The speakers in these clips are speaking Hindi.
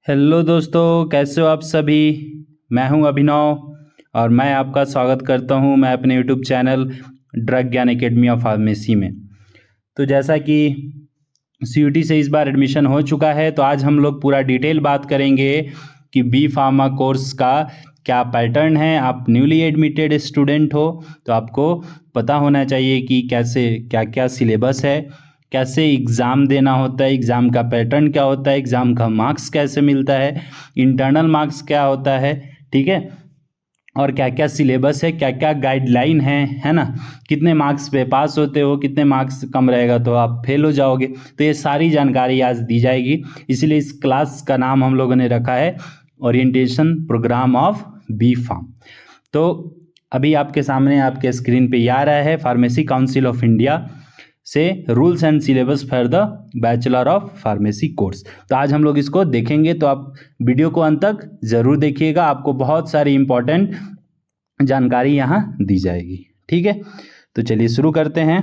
हेलो दोस्तों, कैसे हो आप सभी। मैं हूं अभिनव और मैं आपका स्वागत करता हूं मैं अपने यूट्यूब चैनल ड्रग ज्ञान एकेडमी ऑफ फार्मेसी में। तो जैसा कि सीयूटी से इस बार एडमिशन हो चुका है, तो आज हम लोग पूरा डिटेल बात करेंगे कि बी फार्मा कोर्स का क्या पैटर्न है। आप न्यूली एडमिटेड स्टूडेंट हो तो आपको पता होना चाहिए कि कैसे क्या क्या सिलेबस है, कैसे एग्ज़ाम देना होता है, एग्ज़ाम का पैटर्न क्या होता है, एग्ज़ाम का मार्क्स कैसे मिलता है, इंटरनल मार्क्स क्या होता है, ठीक है, और क्या क्या सिलेबस है, क्या क्या गाइडलाइन है ना। कितने मार्क्स पे पास होते हो, कितने मार्क्स कम रहेगा तो आप फेल हो जाओगे। तो ये सारी जानकारी आज दी जाएगी, इसलिए इस क्लास का नाम हम लोगों ने रखा है orientation programme of B pharm. तो अभी आपके सामने आपके स्क्रीन पे ये आ रहा है फार्मेसी काउंसिल ऑफ इंडिया से rules and syllabus for the bachelor of pharmacy course. तो आज हम लोग इसको देखेंगे, तो आप वीडियो को अंत तक ज़रूर देखिएगा, आपको बहुत सारी इंपॉर्टेंट जानकारी यहाँ दी जाएगी। ठीक है, तो चलिए शुरू करते हैं।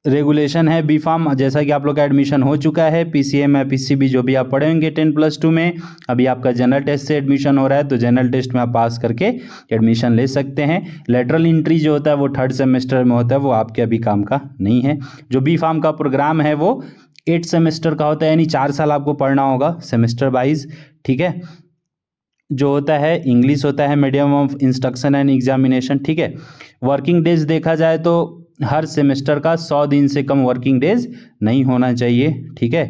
रेगुलेशन है बी फार्म, जैसा कि आप लोग का एडमिशन हो चुका है, पीसीएम या पीसीबी जो भी आप पढ़ेंगे 10+2 में। अभी आपका जनरल टेस्ट से एडमिशन हो रहा है, तो जनरल टेस्ट में आप पास करके एडमिशन ले सकते हैं। लेटरल एंट्री जो होता है वो 3rd सेमेस्टर में होता है, वो आपके अभी काम का नहीं है। जो बी फार्म का प्रोग्राम है वो 8 सेमेस्टर का होता है, यानी 4 साल आपको पढ़ना होगा सेमेस्टर वाइज। ठीक है, जो होता है इंग्लिश होता है medium of instruction and examination. ठीक है, वर्किंग डेज देखा जाए तो हर सेमेस्टर का 100 दिन से कम वर्किंग डेज नहीं होना चाहिए। ठीक है,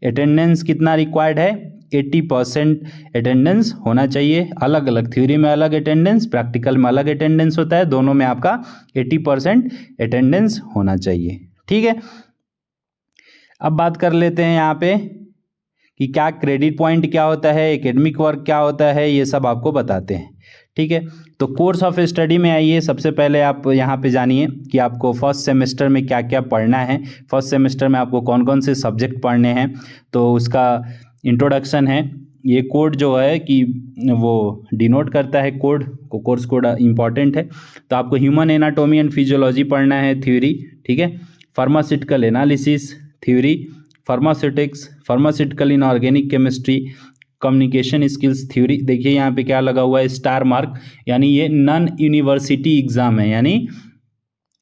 अटेंडेंस कितना रिक्वायर्ड है, 80% अटेंडेंस होना चाहिए। अलग अलग थ्योरी में अलग अटेंडेंस, प्रैक्टिकल में अलग अटेंडेंस होता है, दोनों में आपका 80% अटेंडेंस होना चाहिए। ठीक है, अब बात कर लेते हैं यहाँ पे कि क्या क्रेडिट पॉइंट क्या होता है, एकेडमिक वर्क क्या होता है, ये सब आपको बताते हैं। ठीक है, तो कोर्स ऑफ स्टडी में आइए। सबसे पहले आप यहाँ पे जानिए कि आपको फर्स्ट सेमेस्टर में क्या क्या पढ़ना है, फर्स्ट सेमेस्टर में आपको कौन कौन से सब्जेक्ट पढ़ने हैं, तो उसका इंट्रोडक्शन है। ये कोड जो है कि वो डिनोट करता है कोड को, कोर्स कोड इंपॉर्टेंट है। तो आपको ह्यूमन एनाटोमी एंड फिजियोलॉजी पढ़ना है, थ्योरी। ठीक है, pharmaceutical analysis theory, pharmaceutics, pharmaceutical in organic chemistry, communication skills theory. देखिए यहाँ पे क्या लगा हुआ है, स्टार मार्क, यानी ये नॉन यूनिवर्सिटी एग्जाम है, यानी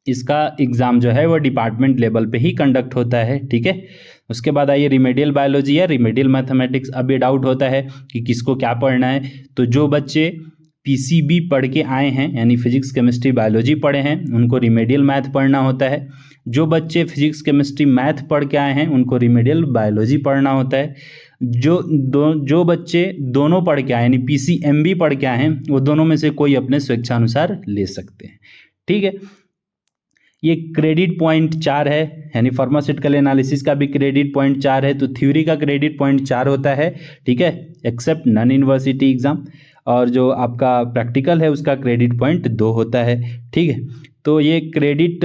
इसका एग्ज़ाम जो है वो डिपार्टमेंट लेवल पे ही कंडक्ट होता है। ठीक है, उसके बाद आइए रिमेडियल बायोलॉजी या रिमेडियल मैथमेटिक्स। अब ये डाउट होता है कि किसको क्या पढ़ना है, तो जो बच्चे पीसीबी पढ़ के आए हैं, यानी फिजिक्स केमिस्ट्री बायोलॉजी पढ़े हैं, उनको रिमेडियल मैथ पढ़ना होता है। जो बच्चे फिजिक्स केमिस्ट्री मैथ पढ़ के आए हैं उनको रिमेडियल बायोलॉजी पढ़ना होता है। जो बच्चे दोनों पढ़ के आए यानी पीसीएमबी पढ़ के आए हैं, वो दोनों में से कोई अपने स्वेच्छानुसार ले सकते हैं। ठीक है, ये क्रेडिट पॉइंट 4 है, यानी फार्मास्यूटिकल एनालिसिस का भी क्रेडिट पॉइंट 4 है, तो थ्योरी का क्रेडिट पॉइंट 4 होता है। ठीक है, एक्सेप्ट नॉन यूनिवर्सिटी एग्जाम। और जो आपका प्रैक्टिकल है उसका क्रेडिट पॉइंट 2 होता है। ठीक है, तो ये क्रेडिट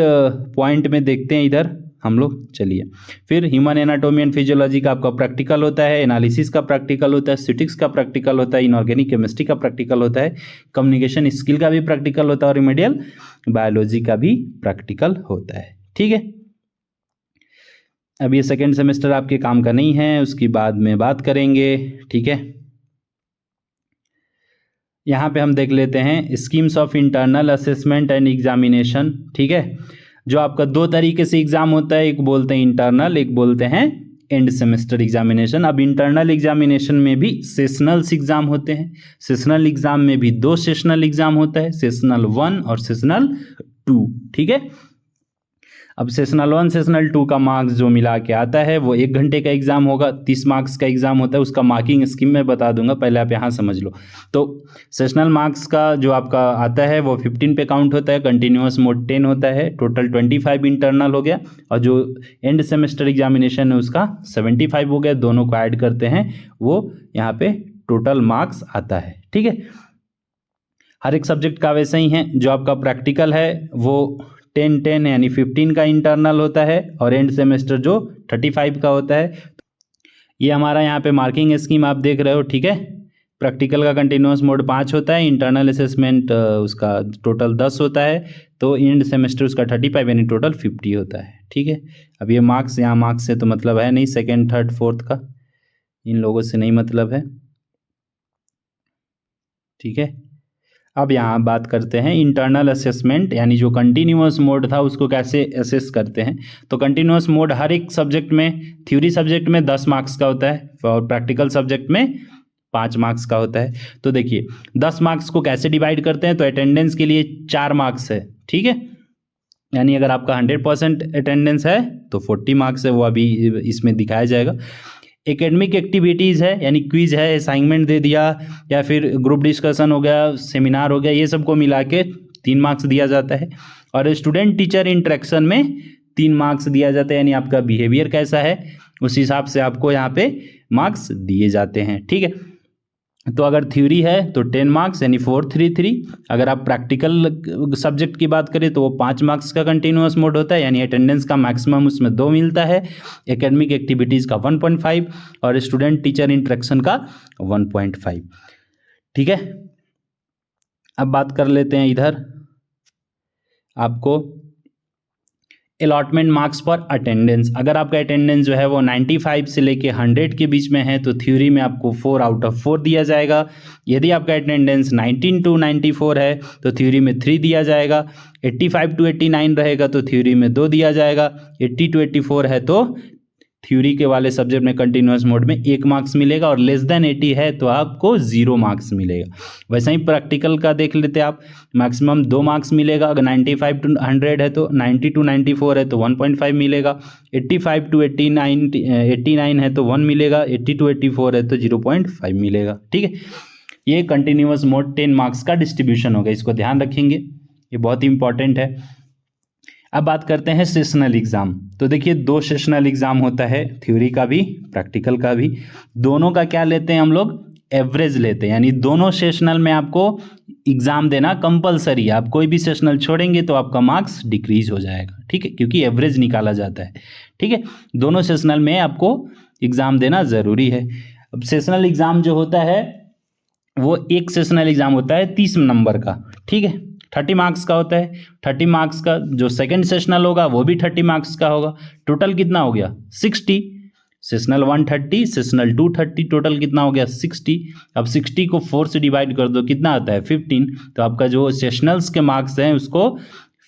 पॉइंट में देखते हैं इधर हम लोग। चलिए, फिर ह्यूमन एनाटोमी एंड फिजियोलॉजी का आपका प्रैक्टिकल होता है, एनालिसिस का प्रैक्टिकल होता है, स्टैटिस्टिक्स का प्रैक्टिकल होता है, इनऑर्गेनिक केमिस्ट्री का प्रैक्टिकल होता है, कम्युनिकेशन स्किल का भी प्रैक्टिकल होता है, और रिमेडियल बायोलॉजी का भी प्रैक्टिकल होता है। ठीक है, अब ये सेकेंड सेमेस्टर आपके काम का नहीं है, उसकी बाद में बात करेंगे। ठीक है, यहाँ पे हम देख लेते हैं schemes of internal assessment and examination. ठीक है, जो आपका 2 तरीके से एग्जाम होता है, एक बोलते हैं इंटरनल, एक बोलते हैं एंड सेमेस्टर एग्जामिनेशन। अब इंटरनल एग्जामिनेशन में भी सेशनल्स एग्जाम होते हैं, सेशनल एग्जाम में भी 2 सेशनल एग्जाम होता है, सेशनल 1 और सेशनल 2। ठीक है, अब सेशनल 1 सेशनल 2 का मार्क्स जो मिला के आता है वो 1 घंटे का एग्जाम होगा, 30 मार्क्स का एग्जाम होता है। उसका मार्किंग स्कीम मैं बता दूंगा, पहले आप यहाँ समझ लो। तो सेशनल मार्क्स का जो आपका आता है वो 15 पे काउंट होता है, कंटिन्यूअस मोड 10 होता है, टोटल 25 इंटरनल हो गया, और जो एंड सेमेस्टर एग्जामिनेशन है उसका 75 हो गया। दोनों को ऐड करते हैं, वो यहाँ पे टोटल मार्क्स आता है। ठीक है, हर एक सब्जेक्ट का वैसे ही है। जो आपका प्रैक्टिकल है वो 10 यानी 15 का इंटरनल होता है, और एंड सेमेस्टर जो 35 का होता है। ये हमारा यहाँ पे मार्किंग स्कीम आप देख रहे हो। ठीक है, प्रैक्टिकल का कंटिन्यूस मोड 5 होता है, इंटरनल असेसमेंट उसका टोटल 10 होता है, तो एंड सेमेस्टर उसका 35 यानी टोटल 50 होता है। ठीक है, अब ये मार्क्स, यहाँ मार्क्स से तो मतलब है नहीं, सेकेंड थर्ड फोर्थ का इन लोगों से नहीं मतलब है। ठीक है, अब यहाँ बात करते हैं इंटरनल असेसमेंट, यानी जो कंटिन्यूअस मोड था उसको कैसे असेस करते हैं। तो कंटिन्यूअस मोड हर एक सब्जेक्ट में, थ्योरी सब्जेक्ट में 10 मार्क्स का होता है और प्रैक्टिकल सब्जेक्ट में 5 मार्क्स का होता है। तो देखिए 10 मार्क्स को कैसे डिवाइड करते हैं, तो अटेंडेंस के लिए 4 मार्क्स है। ठीक है, यानी अगर आपका 100% अटेंडेंस है तो 40 मार्क्स है, वो अभी इसमें दिखाया जाएगा। एकेडमिक एक्टिविटीज़ है, यानी क्विज है, असाइनमेंट दे दिया या फिर ग्रुप डिस्कशन हो गया, सेमिनार हो गया, ये सबको मिला के 3 मार्क्स दिया जाता है। और स्टूडेंट टीचर इंटरेक्शन में 3 मार्क्स दिया जाता है, यानी आपका बिहेवियर कैसा है उस हिसाब से आपको यहाँ पे मार्क्स दिए जाते हैं। ठीक है, तो अगर थ्योरी है तो 10 मार्क्स यानी 433। अगर आप प्रैक्टिकल सब्जेक्ट की बात करें तो वो 5 मार्क्स का कंटिन्यूअस मोड होता है, यानी अटेंडेंस का मैक्सिमम उसमें 2 मिलता है, एकेडमिक एक्टिविटीज़ का 1.5 और स्टूडेंट टीचर इंटरेक्शन का 1.5। ठीक है, अब बात कर लेते हैं इधर आपको अलॉटमेंट मार्क्स पर अटेंडेंस। अगर आपका अटेंडेंस जो है वो 95 से लेके 100 के बीच में है तो थ्योरी में आपको 4 आउट ऑफ 4 दिया जाएगा। यदि आपका अटेंडेंस 19 to 94 है तो थ्योरी में 3 दिया जाएगा। 85 to 89 रहेगा तो थ्योरी में 2 दिया जाएगा। 80 to 84 है तो थ्योरी के वाले सब्जेक्ट में कंटिन्यूअस मोड में 1 मार्क्स मिलेगा, और लेस देन 80 है तो आपको 0 मार्क्स मिलेगा। वैसे ही प्रैक्टिकल का देख लेते आप, मैक्सिमम 2 मार्क्स मिलेगा। अगर 95 to 100 है तो 90 to 94 है तो 1.5 मिलेगा। 85 to 89 है तो 1 मिलेगा। 80 to 84 है तो 0.5 मिलेगा। ठीक है, ये कंटिन्यूअस मोड 10 मार्क्स का डिस्ट्रीब्यूशन होगा, इसको ध्यान रखेंगे, ये बहुत ही इंपॉर्टेंट है। अब बात करते हैं सेशनल एग्जाम। तो देखिए 2 सेशनल एग्जाम होता है, थ्योरी का भी प्रैक्टिकल का भी। दोनों का क्या लेते हैं हम लोग, एवरेज लेते हैं, यानी दोनों सेशनल में आपको एग्जाम देना कंपलसरी है। आप कोई भी सेशनल छोड़ेंगे तो आपका मार्क्स डिक्रीज हो जाएगा। ठीक है, क्योंकि एवरेज निकाला जाता है। ठीक है, दोनों सेशनल में आपको एग्जाम देना ज़रूरी है। अब सेशनल एग्जाम जो होता है वो एक सेशनल एग्जाम होता है 30 नंबर का। ठीक है, 30 मार्क्स का होता है। 30 मार्क्स का जो सेकंड सेशनल होगा वो भी 30 मार्क्स का होगा। टोटल कितना हो गया 60। सेशनल 130, सेशनल 230, टोटल कितना हो गया 60। अब 60 को 4 से डिवाइड कर दो, कितना आता है 15। तो आपका जो सेशनल्स के मार्क्स हैं उसको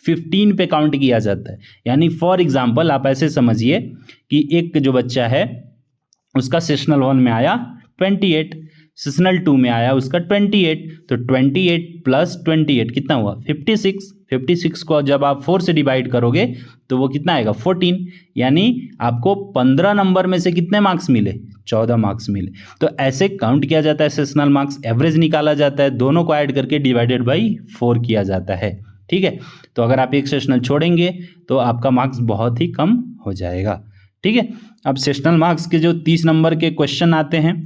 15 पे काउंट किया जाता है। यानी फॉर एग्जाम्पल आप ऐसे समझिए कि एक जो बच्चा है उसका सेशनल 1 में आया 28, सेशनल 2 में आया उसका 28, तो 28 प्लस 28 कितना हुआ 56। 56 को जब आप 4 से डिवाइड करोगे तो वो कितना आएगा 14। यानी आपको 15 नंबर में से कितने मार्क्स मिले 14 मार्क्स मिले। तो ऐसे काउंट किया जाता है सेशनल मार्क्स, एवरेज निकाला जाता है, दोनों को ऐड करके डिवाइडेड बाई 4 किया जाता है। ठीक है, तो अगर आप एक सेशनल छोड़ेंगे तो आपका मार्क्स बहुत ही कम हो जाएगा। ठीक है, अब सेशनल मार्क्स के जो 30 नंबर के क्वेश्चन आते हैं,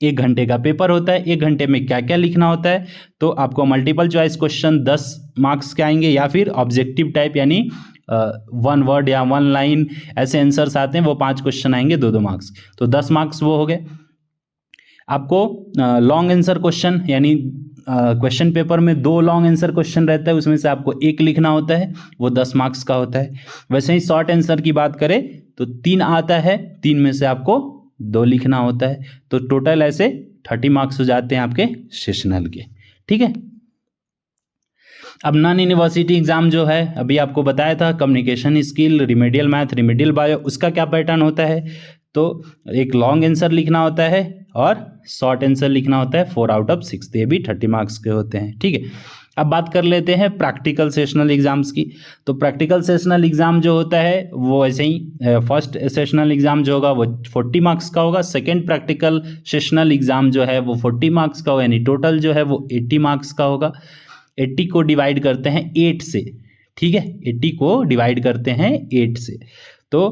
1 घंटे का पेपर होता है। 1 घंटे में क्या क्या लिखना होता है, तो आपको मल्टीपल चॉइस क्वेश्चन 10 मार्क्स के आएंगे, या फिर ऑब्जेक्टिव टाइप यानी 1 वर्ड या 1 लाइन ऐसे आंसर्स आते हैं, वो 5 क्वेश्चन आएंगे 2-2 मार्क्स, तो 10 मार्क्स वो हो गए। आपको लॉन्ग आंसर क्वेश्चन, यानी क्वेश्चन पेपर में 2 लॉन्ग आंसर क्वेश्चन रहता है, उसमें से आपको 1 लिखना होता है, वो 10 मार्क्स का होता है। वैसे ही शॉर्ट आंसर की बात करें तो 3 आता है, 3 में से आपको 2 लिखना होता है, तो टोटल ऐसे 30 मार्क्स हो जाते हैं आपके सेशनल के। ठीक है, अब नॉन यूनिवर्सिटी एग्जाम जो है अभी आपको बताया था, communication skill, remedial math, remedial bio, उसका क्या पैटर्न होता है, तो एक लॉन्ग आंसर लिखना होता है और शॉर्ट आंसर लिखना होता है 4 आउट ऑफ 6, ये भी 30 मार्क्स के होते हैं। ठीक है, अब बात कर लेते हैं प्रैक्टिकल सेशनल एग्जाम्स की। तो प्रैक्टिकल सेशनल एग्जाम जो होता है वो ऐसे ही, फर्स्ट सेशनल एग्जाम जो होगा वो 40 मार्क्स का होगा, सेकेंड प्रैक्टिकल सेशनल एग्जाम जो है वो 40 मार्क्स का होगा, यानी टोटल जो है वो 80 मार्क्स का होगा। 80 को डिवाइड करते हैं 8 से। ठीक है, 80 को डिवाइड करते हैं 8 से, तो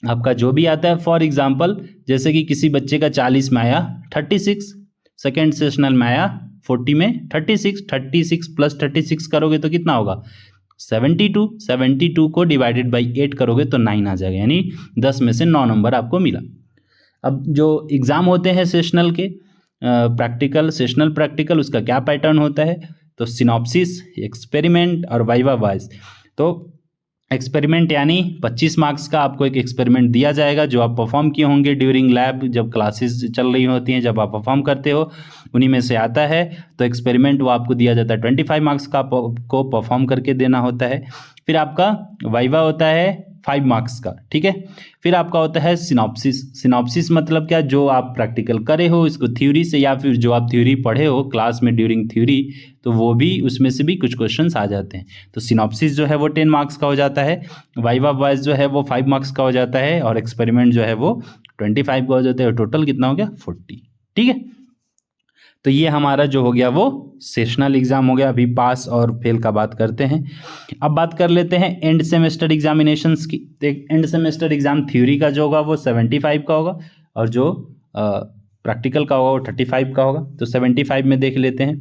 आपका जो भी आता है, फॉर एग्जाम्पल जैसे कि किसी बच्चे का 40 में आया 36, सेकेंड सेशनल में आया 40 में 36 प्लस 36 करोगे तो कितना होगा 72 को डिवाइडेड बाई 8 करोगे तो 9 आ जाएगा, यानी 10 में से 9 नंबर आपको मिला। अब जो एग्ज़ाम होते हैं सेशनल के, प्रैक्टिकल, सेशनल प्रैक्टिकल, उसका क्या पैटर्न होता है? तो सिनॉप्सिस, एक्सपेरिमेंट और वाइवा वॉइस। तो एक्सपेरिमेंट यानी 25 मार्क्स का आपको एक एक्सपेरिमेंट दिया जाएगा जो आप परफॉर्म किए होंगे ड्यूरिंग लैब, जब क्लासेस चल रही होती हैं, जब आप परफॉर्म करते हो, उन्हीं में से आता है। तो एक्सपेरिमेंट वो आपको दिया जाता है 25 मार्क्स का, आपको परफॉर्म करके देना होता है। फिर आपका वाइवा होता है 5 मार्क्स का, ठीक है। फिर आपका होता है सिनॉप्सिस। सिनॉप्सिस मतलब क्या? जो आप प्रैक्टिकल करे हो इसको थ्योरी से, या फिर जो आप थ्योरी पढ़े हो क्लास में ड्यूरिंग थ्योरी, तो वो भी उसमें से भी कुछ क्वेश्चंस आ जाते हैं। तो सिनॉप्सिस जो है वो 10 मार्क्स का हो जाता है, वाइवा वॉइस जो है वो 5 मार्क्स का हो जाता है, और एक्सपेरिमेंट जो है वो 25 का हो जाता है। टोटल कितना हो गया? 40, ठीक है। तो ये हमारा जो हो गया वो सेशनल एग्जाम हो गया। अभी पास और फेल का बात करते हैं। अब बात कर लेते हैं एंड सेमेस्टर एग्जामिनेशंस की। एंड सेमेस्टर एग्जाम थ्योरी का जो होगा वो 75 का होगा, और जो प्रैक्टिकल का होगा वो 35 का होगा। तो 75 में देख लेते हैं।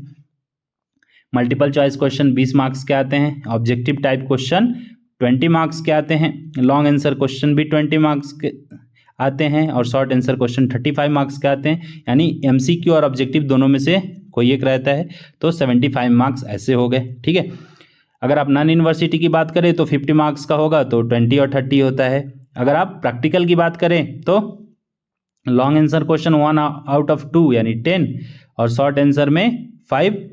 मल्टीपल चॉइस क्वेश्चन 20 मार्क्स के आते हैं, ऑब्जेक्टिव टाइप क्वेश्चन 20 मार्क्स के आते हैं, लॉन्ग आंसर क्वेश्चन भी 20 मार्क्स के आते हैं, और शॉर्ट आंसर क्वेश्चन 35 मार्क्स के आते हैं। यानी एमसीक्यू और ऑब्जेक्टिव दोनों में से कोई एक रहता है। तो 75 मार्क्स ऐसे हो गए, ठीक है। अगर आप नॉन यूनिवर्सिटी की बात करें तो 50 मार्क्स का होगा, तो 20 और 30 होता है। अगर आप प्रैक्टिकल की बात करें तो long answer question 1 out of 2 यानी 10, और शॉर्ट आंसर में 5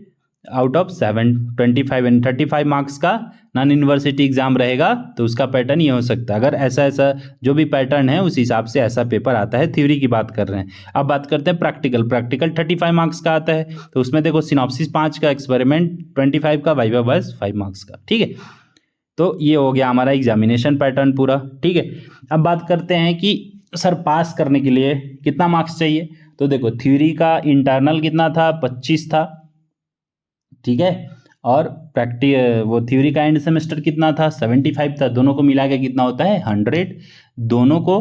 आउट ऑफ 7, 25 एंड 35 मार्क्स का नॉन यूनिवर्सिटी एग्जाम रहेगा। तो उसका पैटर्न ये हो सकता है। अगर ऐसा जो भी पैटर्न है उस हिसाब से ऐसा पेपर आता है। थ्योरी की बात कर रहे हैं। अब बात करते हैं प्रैक्टिकल। प्रैक्टिकल 35 मार्क्स का आता है। तो उसमें देखो सिनॉप्सिस 5 का, एक्सपेरिमेंट 25 का, वाइवा वॉइस 5 मार्क्स का, ठीक है। तो ये हो गया हमारा एग्जामिनेशन पैटर्न पूरा, ठीक है। अब बात करते हैं कि सर पास करने के लिए कितना मार्क्स चाहिए। तो देखो थ्योरी का इंटरनल कितना था? 25 था, ठीक है। और वो थ्योरी का एंड सेमेस्टर कितना था? 75 था। दोनों को मिला के कितना होता है? 100।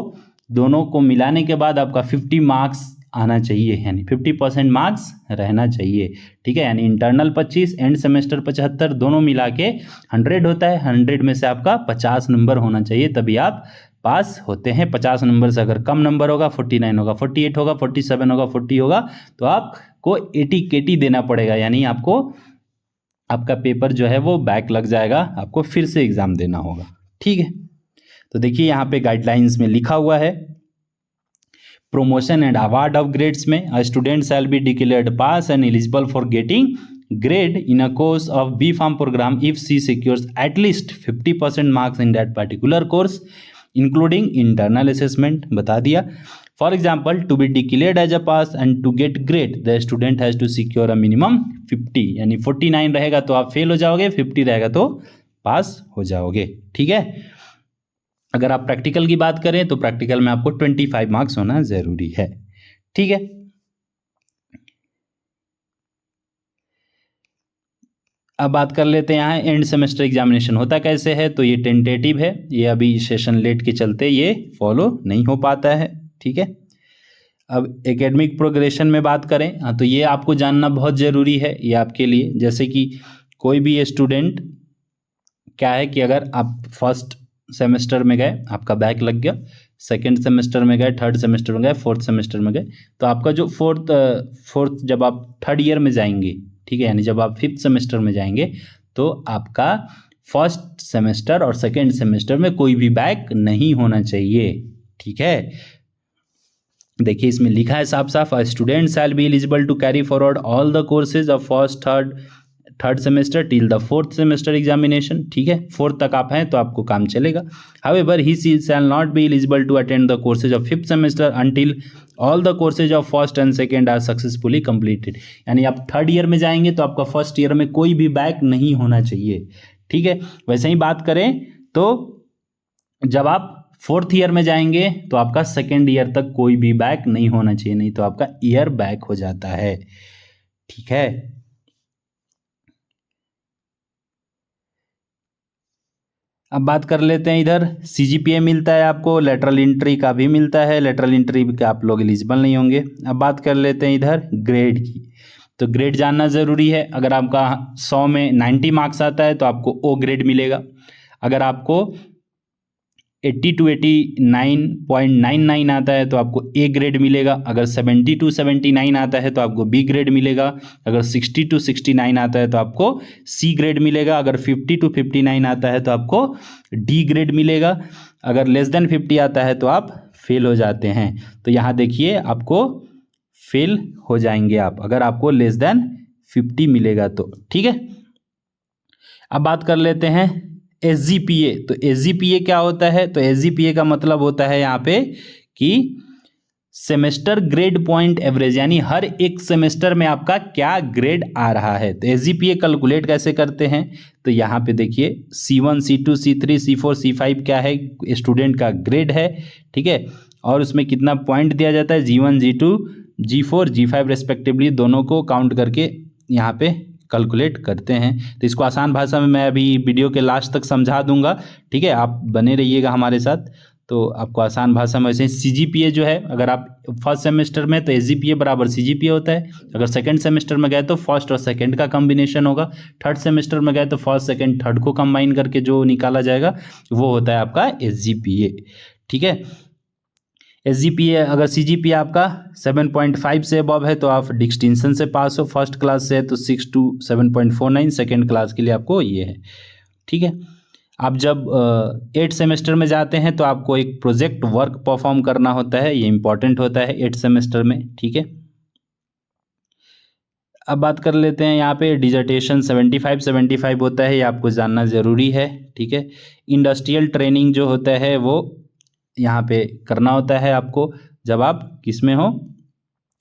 दोनों को मिलाने के बाद आपका 50 मार्क्स आना चाहिए, यानी 50% मार्क्स रहना चाहिए, ठीक है। यानी इंटरनल 25, एंड सेमेस्टर 75, दोनों मिला के 100 होता है। 100 में से आपका 50 नंबर होना चाहिए, तभी आप पास होते हैं। 50 नंबर से अगर कम नंबर होगा, 49 होगा, 48 होगा, 47 होगा, 40 होगा, तो आपको 80 केटी देना पड़ेगा। यानी आपका पेपर जो है वो बैक लग जाएगा, आपको फिर से एग्जाम देना होगा, ठीक है। तो देखिए यहाँ पे गाइडलाइंस में लिखा हुआ है, promotion and award of grades में a student shall be declared pass and eligible for getting grade in a course of B Farm program if she secures at least 50% marks in that particular course including internal assessment, बता दिया। For example, to be declared as a pass and to get grade the student has to secure a minimum 50, यानी 49 रहेगा तो आप फेल हो जाओगे, 50 रहेगा तो पास हो जाओगे, ठीक है। अगर आप प्रैक्टिकल की बात करें तो प्रैक्टिकल में आपको 25 मार्क्स होना जरूरी है, ठीक है। अब बात कर लेते हैं यहाँ एंड सेमेस्टर एग्जामिनेशन होता कैसे है। तो ये टेंटेटिव है, ये अभी सेशन लेट के चलते ये फॉलो नहीं हो पाता है, ठीक है। अब एकेडमिक प्रोग्रेशन में बात करें तो ये आपको जानना बहुत ज़रूरी है ये आपके लिए। जैसे कि कोई भी स्टूडेंट क्या है कि अगर आप फर्स्ट सेमेस्टर में गए, आपका बैक लग गया, सेकेंड सेमेस्टर में गए, थर्ड सेमेस्टर में गए, फोर्थ सेमेस्टर में गए, तो आपका जो फोर्थ जब आप थर्ड ईयर में जाएंगे, ठीक है, यानी जब आप फिफ्थ सेमेस्टर में जाएंगे, तो आपका फर्स्ट सेमेस्टर और सेकेंड सेमेस्टर में कोई भी बैक नहीं होना चाहिए, ठीक है। देखिए इसमें लिखा है साफ साफ, student shall be eligible to carry forward all the courses of first third semester till the fourth semester examination, ठीक है। फोर्थ तक आप हैं तो आपको काम चलेगा। However he shall not be eligible to attend the courses of fifth semester until all the courses of first and second are successfully completed. यानी आप थर्ड ईयर में जाएंगे तो आपका फर्स्ट ईयर में कोई भी बैक नहीं होना चाहिए, ठीक है। वैसे ही बात करें तो जब आप फोर्थ ईयर में जाएंगे तो आपका सेकेंड ईयर तक कोई भी बैक नहीं होना चाहिए, नहीं तो आपका ईयर बैक हो जाता है, ठीक है। अब बात कर लेते हैं, इधर सीजीपीए मिलता है आपको, लेटरल एंट्री का भी मिलता है, लेटरल एंट्री का आप लोग एलिजिबल नहीं होंगे। अब बात कर लेते हैं इधर ग्रेड की। तो ग्रेड जानना ज़रूरी है। अगर आपका 100 में 90 मार्क्स आता है तो आपको ओ ग्रेड मिलेगा। अगर आपको 80 to 89.99 आता है तो आपको ए ग्रेड मिलेगा। अगर 70 to 79 आता है तो आपको बी ग्रेड मिलेगा। अगर 60 to 69 आता है तो आपको सी ग्रेड मिलेगा। अगर 50 to 59 आता है तो आपको डी ग्रेड मिलेगा। अगर लेस देन 50 आता है तो आप फेल हो जाते हैं। तो यहाँ देखिए आपको फेल हो जाएंगे आप, अगर आपको लेस देन 50 मिलेगा तो। ठीक है, अब बात कर लेते हैं SGPA। तो SGPA क्या होता है? तो SGPA का मतलब होता है यहाँ पे कि सेमेस्टर ग्रेड पॉइंट एवरेज, यानी हर एक सेमेस्टर में आपका क्या ग्रेड आ रहा है। तो SGPA कैलकुलेट कैसे करते हैं? तो यहाँ पे देखिए C1 C2 C3 C4 C5 क्या है? स्टूडेंट का ग्रेड है। ठीक है, और उसमें कितना पॉइंट दिया जाता है? G1 G2 G4 G5 respectively, दोनों को काउंट करके यहाँ पे कैलकुलेट करते हैं। तो इसको आसान भाषा में मैं अभी वीडियो के लास्ट तक समझा दूंगा। ठीक है, आप बने रहिएगा हमारे साथ, तो आपको आसान भाषा में। वैसे CGPA जो है, अगर आप फर्स्ट सेमेस्टर में तो SGPA बराबर CGPA होता है। अगर सेकंड सेमेस्टर में गए तो फर्स्ट और सेकंड का कॉम्बिनेशन होगा। थर्ड सेमेस्टर में गए तो फर्स्ट सेकंड थर्ड को कंबाइन करके जो निकाला जाएगा वो होता है आपका SGPA। ठीक है, SGPA अगर CGPA आपका 7.5 से अबव है तो आप डिस्टिंक्शन से पास हो। फर्स्ट क्लास से है तो 6 to 7.49, सेकेंड क्लास के लिए आपको ये है। ठीक है, आप जब 8 सेमेस्टर में जाते हैं तो आपको एक प्रोजेक्ट वर्क परफॉर्म करना होता है, ये इंपॉर्टेंट होता है 8 सेमेस्टर में। ठीक है, अब बात कर लेते हैं यहाँ पे डिजर्टेशन 75 होता है, ये आपको जानना ज़रूरी है। ठीक है, इंडस्ट्रियल ट्रेनिंग जो होता है वो यहाँ पे करना होता है आपको, जब आप किस में हो,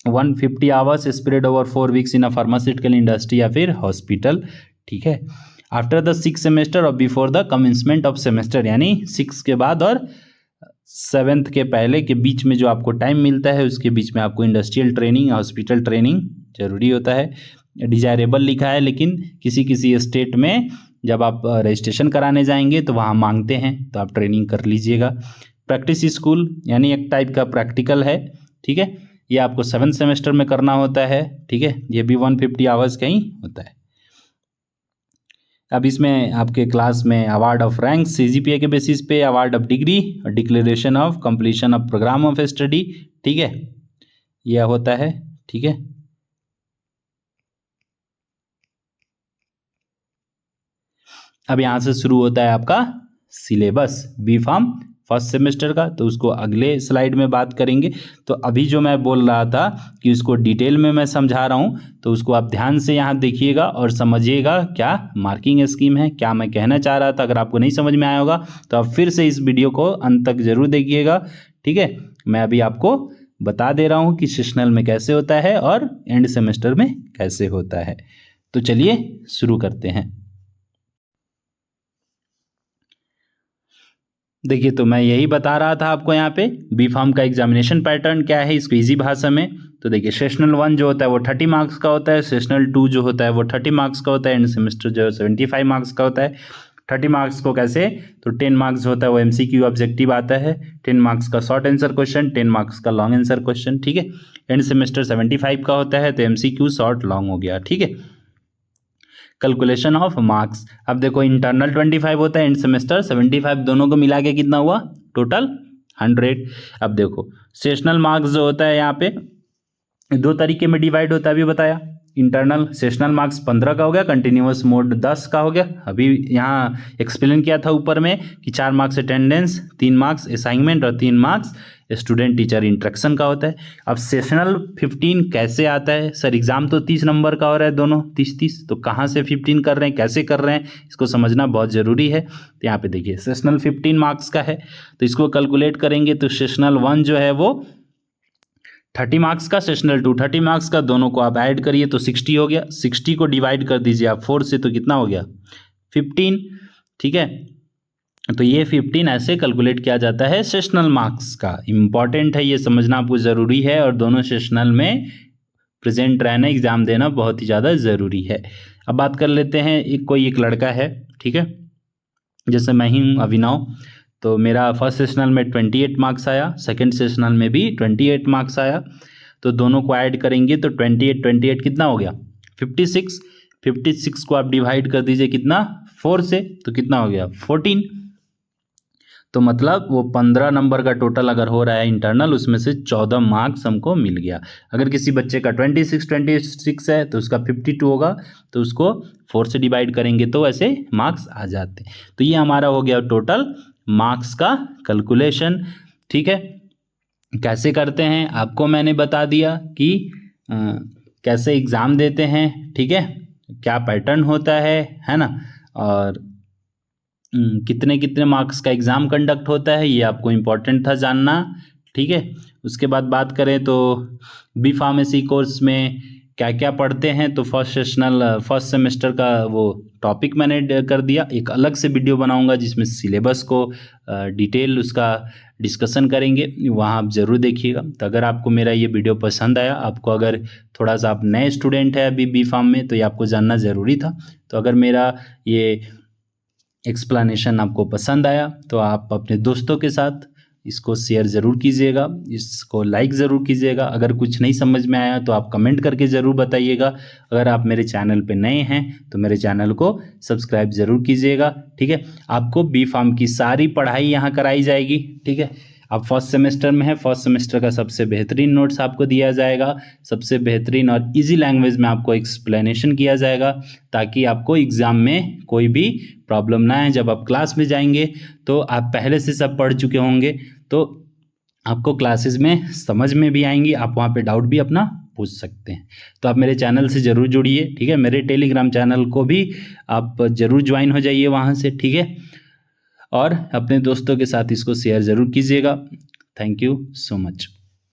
150 hours spread over 4 weeks in a pharmaceutical industry या फिर हॉस्पिटल। ठीक है, आफ्टर द 6th सेमेस्टर और before the commencement of semester, यानी 6 के बाद और 7th के पहले के बीच में जो आपको टाइम मिलता है उसके बीच में आपको इंडस्ट्रियल ट्रेनिंग हॉस्पिटल ट्रेनिंग जरूरी होता है। डिजायरेबल लिखा है, लेकिन किसी किसी स्टेट में जब आप रजिस्ट्रेशन कराने जाएंगे तो वहाँ मांगते हैं, तो आप ट्रेनिंग कर लीजिएगा। प्रैक्टिस स्कूल यानी एक टाइप का प्रैक्टिकल है। ठीक है, ये आपको 7th सेमेस्टर में करना होता है। ठीक है, ये भी 150 आवर्स का ही होता है। अब इसमें आपके क्लास में अवार्ड ऑफ रैंक CGPA के बेसिस पे, अवार्ड ऑफ डिग्री और declaration of completion of programme of study. ठीक है, यह होता है। ठीक है, अब यहाँ से शुरू होता है आपका syllabus B pharm first semester का, तो उसको अगले स्लाइड में बात करेंगे। तो अभी जो मैं बोल रहा था कि उसको डिटेल में मैं समझा रहा हूँ, तो उसको आप ध्यान से यहाँ देखिएगा और समझिएगा क्या मार्किंग स्कीम है, क्या मैं कहना चाह रहा था। अगर आपको नहीं समझ में आया होगा तो आप फिर से इस वीडियो को अंत तक जरूर देखिएगा। ठीक है, मैं अभी आपको बता दे रहा हूँ कि सेशनल में कैसे होता है और एंड सेमेस्टर में कैसे होता है। तो चलिए शुरू करते हैं। देखिए, तो मैं यही बता रहा था आपको यहाँ पे बी फार्म का एग्जामिनेशन पैटर्न क्या है, इसको इजी भाषा में। तो देखिए, सेशनल 1 जो होता है वो 30 मार्क्स का होता है, सेशनल 2 जो होता है वो 30 मार्क्स का होता है, एंड सेमेस्टर जो है 75 मार्क्स का होता है। 30 मार्क्स को कैसे, तो 10 मार्क्स होता है वो MCQ ऑब्जेक्टिव आता है, 10 मार्क्स का शॉर्ट आंसर क्वेश्चन, 10 मार्क्स का लॉन्ग आंसर क्वेश्चन। ठीक है, एंड सेमेस्टर 75 का होता है, तो MCQ शॉर्ट लॉन्ग हो गया। ठीक है, कैलकुलेशन ऑफ मार्क्स, अब देखो इंटरनल 25 होता है, एंड सेमेस्टर 75, दोनों को मिला के कितना हुआ टोटल 100। अब देखो सेशनल मार्क्स जो होता है यहाँ पे 2 तरीके में डिवाइड होता है, अभी बताया। इंटरनल सेशनल मार्क्स 15 का हो गया, कंटिन्यूअस मोड 10 का हो गया। अभी यहाँ एक्सप्लेन किया था ऊपर में कि 4 मार्क्स अटेंडेंस, 3 मार्क्स असाइनमेंट और 3 मार्क्स स्टूडेंट टीचर इंटरेक्शन का होता है। अब सेशनल 15 कैसे आता है? सर एग्जाम तो 30 नंबर का हो रहा है, दोनों 30-30, तो कहाँ से 15 कर रहे हैं, कैसे कर रहे हैं, इसको समझना बहुत ज़रूरी है। तो यहाँ पे देखिए सेशनल 15 मार्क्स का है, तो इसको कैलकुलेट करेंगे तो सेशनल 1 जो है वो 30 मार्क्स का, सेशनल 2 30 मार्क्स का, दोनों को आप ऐड करिए तो 60 हो गया। 60 को डिवाइड कर दीजिए आप 4 से, तो कितना हो गया 15। ठीक है, तो ये 15 ऐसे कैलकुलेट किया जाता है सेशनल मार्क्स का। इंपॉर्टेंट है, ये समझना आपको ज़रूरी है, और दोनों सेशनल में प्रेजेंट रहना, एग्जाम देना बहुत ही ज़्यादा ज़रूरी है। अब बात कर लेते हैं, एक लड़का है, ठीक है, जैसे मैं ही हूँ अभिनव, तो मेरा फर्स्ट सेशनल में 28 मार्क्स आया, सेकंड सेशनल में भी 28 मार्क्स आया, तो दोनों को ऐड करेंगे तो 28 कितना हो गया 56। 56 को आप डिवाइड कर दीजिए कितना 4 से, तो कितना हो गया 14। तो मतलब वो 15 नंबर का टोटल अगर हो रहा है इंटरनल, उसमें से 14 मार्क्स हमको मिल गया। अगर किसी बच्चे का 26 है तो उसका 52 होगा, तो उसको 4 से डिवाइड करेंगे तो ऐसे मार्क्स आ जाते। तो ये हमारा हो गया टोटल मार्क्स का कैलकुलेशन। ठीक है, कैसे करते हैं आपको मैंने बता दिया कि कैसे एग्ज़ाम देते हैं। ठीक है, क्या पैटर्न होता है ना, और कितने कितने मार्क्स का एग्ज़ाम कंडक्ट होता है, ये आपको इम्पोर्टेंट था जानना। ठीक है, उसके बाद बात करें तो बी फार्मेसी कोर्स में क्या क्या पढ़ते हैं, तो फर्स्ट सेमेस्टर का वो टॉपिक मैंने कर दिया। एक अलग से वीडियो बनाऊंगा जिसमें सिलेबस को डिटेल उसका डिस्कशन करेंगे, वहाँ आप ज़रूर देखिएगा। तो अगर आपको मेरा ये वीडियो पसंद आया, आपको अगर थोड़ा सा आप नए स्टूडेंट है अभी बी फार्म में, तो ये आपको जानना ज़रूरी था। तो अगर मेरा ये एक्सप्लेनेशन आपको पसंद आया तो आप अपने दोस्तों के साथ इसको शेयर ज़रूर कीजिएगा, इसको लाइक ज़रूर कीजिएगा। अगर कुछ नहीं समझ में आया तो आप कमेंट करके ज़रूर बताइएगा। अगर आप मेरे चैनल पे नए हैं तो मेरे चैनल को सब्सक्राइब ज़रूर कीजिएगा। ठीक है, आपको बी फार्म की सारी पढ़ाई यहाँ कराई जाएगी। ठीक है, आप फर्स्ट सेमेस्टर में है, फर्स्ट सेमेस्टर का सबसे बेहतरीन नोट्स आपको दिया जाएगा, सबसे बेहतरीन और इजी लैंग्वेज में आपको एक्सप्लेनेशन किया जाएगा, ताकि आपको एग्ज़ाम में कोई भी प्रॉब्लम ना आए। जब आप क्लास में जाएंगे तो आप पहले से सब पढ़ चुके होंगे, तो आपको क्लासेस में समझ में भी आएंगी, आप वहाँ पे डाउट भी अपना पूछ सकते हैं। तो आप मेरे चैनल से ज़रूर जुड़िए। ठीक है, मेरे टेलीग्राम चैनल को भी आप ज़रूर ज्वाइन हो जाइए वहाँ से। ठीक है, और अपने दोस्तों के साथ इसको शेयर ज़रूर कीजिएगा। Thank you so much.